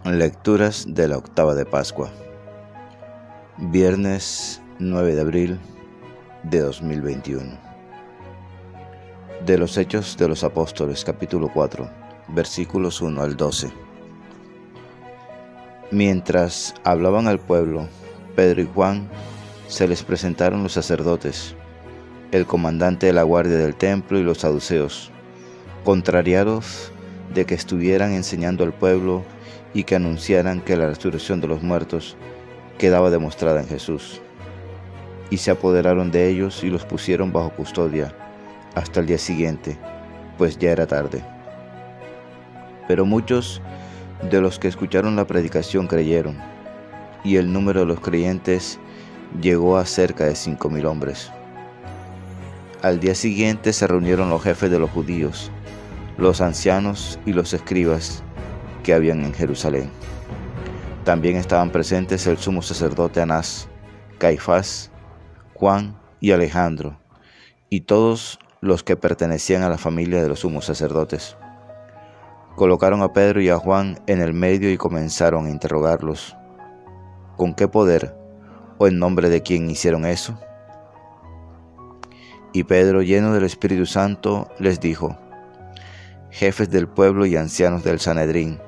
Lecturas de la octava de Pascua. Viernes 9 de abril de 2021. De los Hechos de los Apóstoles, capítulo 4, versículos 1 al 12. Mientras hablaban al pueblo, Pedro y Juan, se les presentaron los sacerdotes, el comandante de la guardia del templo y los saduceos, contrariados de que estuvieran enseñando al pueblo y que anunciaran que la resurrección de los muertos quedaba demostrada en Jesús. Y se apoderaron de ellos y los pusieron bajo custodia hasta el día siguiente, pues ya era tarde. Pero muchos de los que escucharon la predicación creyeron, y el número de los creyentes llegó a cerca de 5,000 hombres. Al día siguiente se reunieron los jefes de los judíos, los ancianos y los escribas que habían en Jerusalén. También estaban presentes el sumo sacerdote Anás, Caifás, Juan y Alejandro, y todos los que pertenecían a la familia de los sumos sacerdotes. Colocaron a Pedro y a Juan en el medio y comenzaron a interrogarlos. ¿Con qué poder o en nombre de quién hicieron eso? Y Pedro, lleno del Espíritu Santo, les dijo: jefes del pueblo y ancianos del Sanedrín,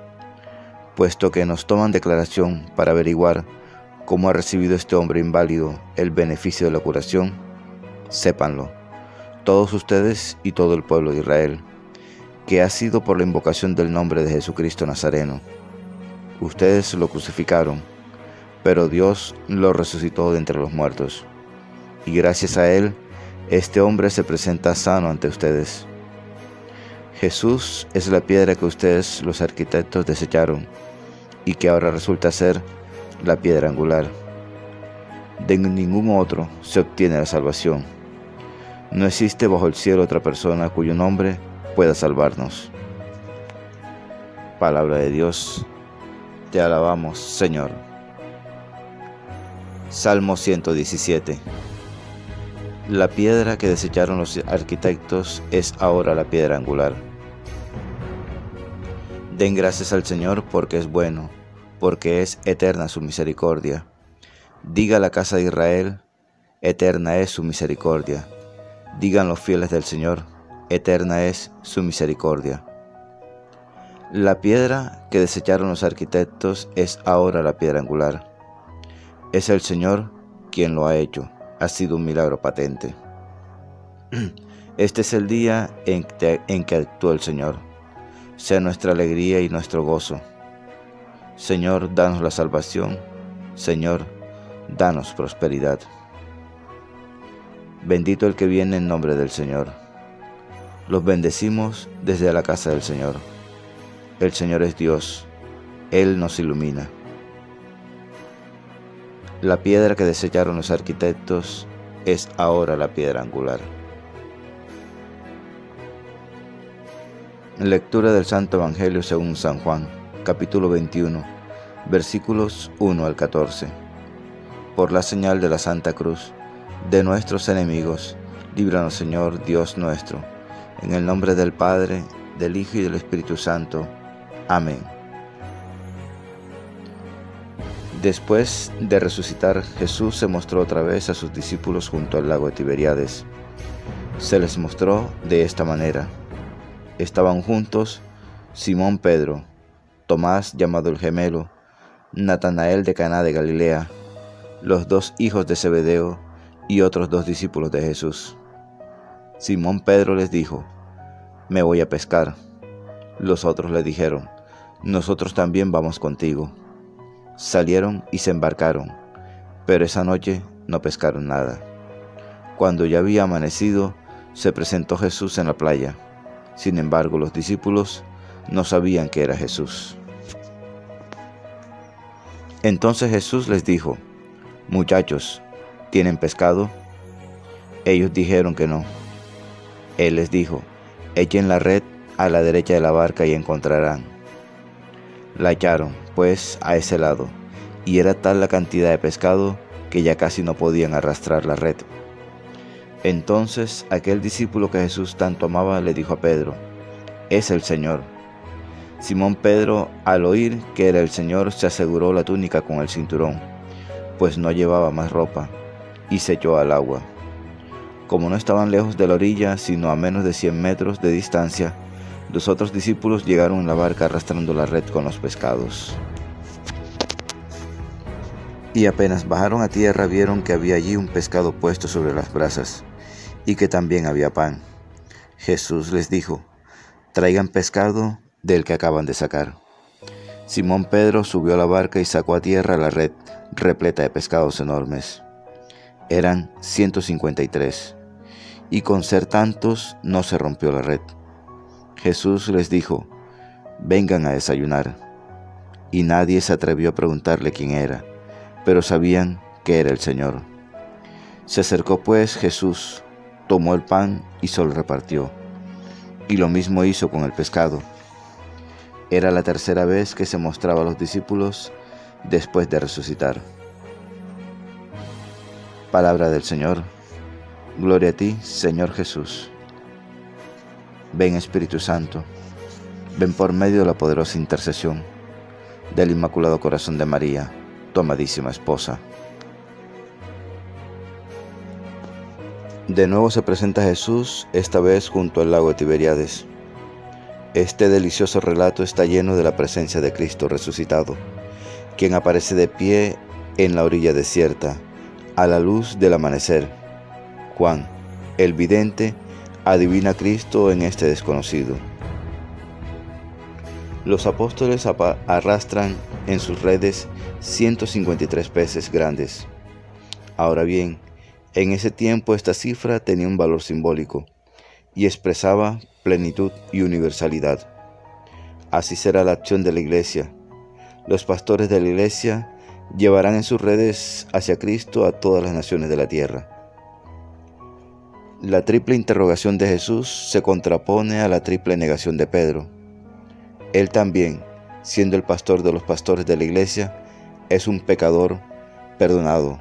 puesto que nos toman declaración para averiguar cómo ha recibido este hombre inválido el beneficio de la curación, sépanlo, todos ustedes y todo el pueblo de Israel, que ha sido por la invocación del nombre de Jesucristo Nazareno. Ustedes lo crucificaron, pero Dios lo resucitó de entre los muertos, y gracias a él, este hombre se presenta sano ante ustedes. Jesús es la piedra que ustedes, los arquitectos, desecharon, y que ahora resulta ser la piedra angular. De ningún otro se obtiene la salvación. No existe bajo el cielo otra persona cuyo nombre pueda salvarnos. Palabra de Dios, te alabamos, Señor. Salmo 117. La piedra que desecharon los arquitectos es ahora la piedra angular. Den gracias al Señor porque es bueno, porque es eterna su misericordia. Diga la casa de Israel, eterna es su misericordia. Digan los fieles del Señor, eterna es su misericordia. La piedra que desecharon los arquitectos es ahora la piedra angular. Es el Señor quien lo ha hecho, ha sido un milagro patente. Este es el día en que actuó el Señor. Sea nuestra alegría y nuestro gozo. Señor, danos la salvación. Señor, danos prosperidad. Bendito el que viene en nombre del Señor. Los bendecimos desde la casa del Señor. El Señor es Dios. Él nos ilumina. La piedra que desecharon los arquitectos es ahora la piedra angular. Lectura del Santo Evangelio según San Juan, capítulo 21, versículos 1 al 14. Por la señal de la Santa Cruz, de nuestros enemigos, líbranos, Señor, Dios nuestro, en el nombre del Padre, del Hijo y del Espíritu Santo. Amén. Después de resucitar, Jesús se mostró otra vez a sus discípulos junto al lago de Tiberíades. Se les mostró de esta manera. Estaban juntos Simón Pedro, Tomás llamado el gemelo, Natanael de Caná de Galilea, los 2 hijos de Zebedeo y otros 2 discípulos de Jesús. Simón Pedro les dijo: me voy a pescar. Los otros le dijeron: nosotros también vamos contigo. Salieron y se embarcaron, pero esa noche no pescaron nada. Cuando ya había amanecido, se presentó Jesús en la playa. Sin embargo, los discípulos no sabían que era Jesús. Entonces Jesús les dijo: muchachos, ¿tienen pescado? Ellos dijeron que no. Él les dijo: echen la red a la derecha de la barca y encontrarán. La echaron, pues, a ese lado, y era tal la cantidad de pescado que ya casi no podían arrastrar la red. Entonces aquel discípulo que Jesús tanto amaba le dijo a Pedro: es el Señor. Simón Pedro, al oír que era el Señor, se aseguró la túnica con el cinturón, pues no llevaba más ropa, y se echó al agua. Como no estaban lejos de la orilla, sino a menos de 100 metros de distancia, los otros discípulos llegaron en la barca arrastrando la red con los pescados. Y apenas bajaron a tierra vieron que había allí un pescado puesto sobre las brasas, y que también había pan. Jesús les dijo: traigan pescado del que acaban de sacar. Simón Pedro subió a la barca y sacó a tierra la red repleta de pescados enormes. Eran 153, y con ser tantos no se rompió la red. Jesús les dijo: vengan a desayunar. Y nadie se atrevió a preguntarle quién era, pero sabían que era el Señor. Se acercó pues Jesús, tomó el pan y se lo repartió, y lo mismo hizo con el pescado. Era la tercera vez que se mostraba a los discípulos después de resucitar. Palabra del Señor. Gloria a ti, Señor Jesús. Ven, Espíritu Santo, ven por medio de la poderosa intercesión del Inmaculado Corazón de María, tu amadísima esposa. De nuevo se presenta Jesús, esta vez junto al lago de Tiberíades. Este delicioso relato está lleno de la presencia de Cristo resucitado, quien aparece de pie en la orilla desierta, a la luz del amanecer. Juan, el vidente, adivina a Cristo en este desconocido. Los apóstoles arrastran en sus redes 153 peces grandes. Ahora bien, en ese tiempo esta cifra tenía un valor simbólico y expresaba plenitud y universalidad. Así será la acción de la Iglesia. Los pastores de la Iglesia llevarán en sus redes hacia Cristo a todas las naciones de la tierra. La triple interrogación de Jesús se contrapone a la triple negación de Pedro. Él también, siendo el pastor de los pastores de la Iglesia, es un pecador perdonado.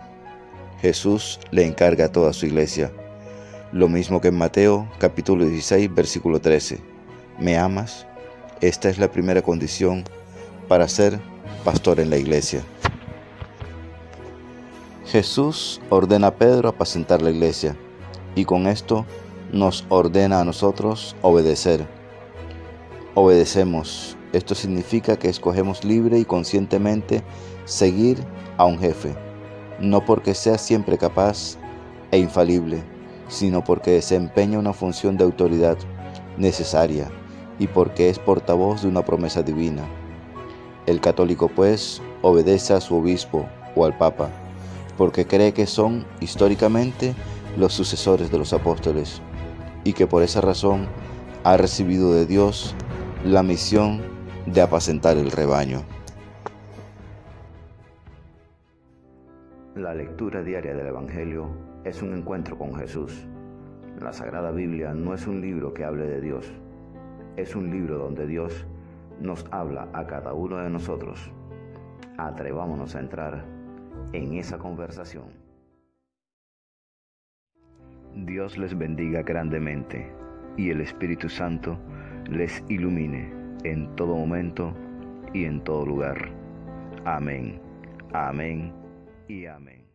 Jesús le encarga a toda su Iglesia, lo mismo que en Mateo capítulo 16 versículo 13. ¿Me amas? Esta es la primera condición para ser pastor en la Iglesia. Jesús ordena a Pedro apacentar la Iglesia, y con esto nos ordena a nosotros obedecer. Obedecemos. Esto significa que escogemos libre y conscientemente seguir a un jefe, no porque sea siempre capaz e infalible, sino porque desempeña una función de autoridad necesaria y porque es portavoz de una promesa divina. El católico, pues, obedece a su obispo o al papa, porque cree que son históricamente los sucesores de los apóstoles, y que por esa razón ha recibido de Dios la misión de apacentar el rebaño. La lectura diaria del Evangelio es un encuentro con Jesús. La Sagrada Biblia no es un libro que hable de Dios, es un libro donde Dios nos habla a cada uno de nosotros. Atrevámonos a entrar en esa conversación. Dios les bendiga grandemente y el Espíritu Santo les ilumine en todo momento y en todo lugar. Amén, amén y amén.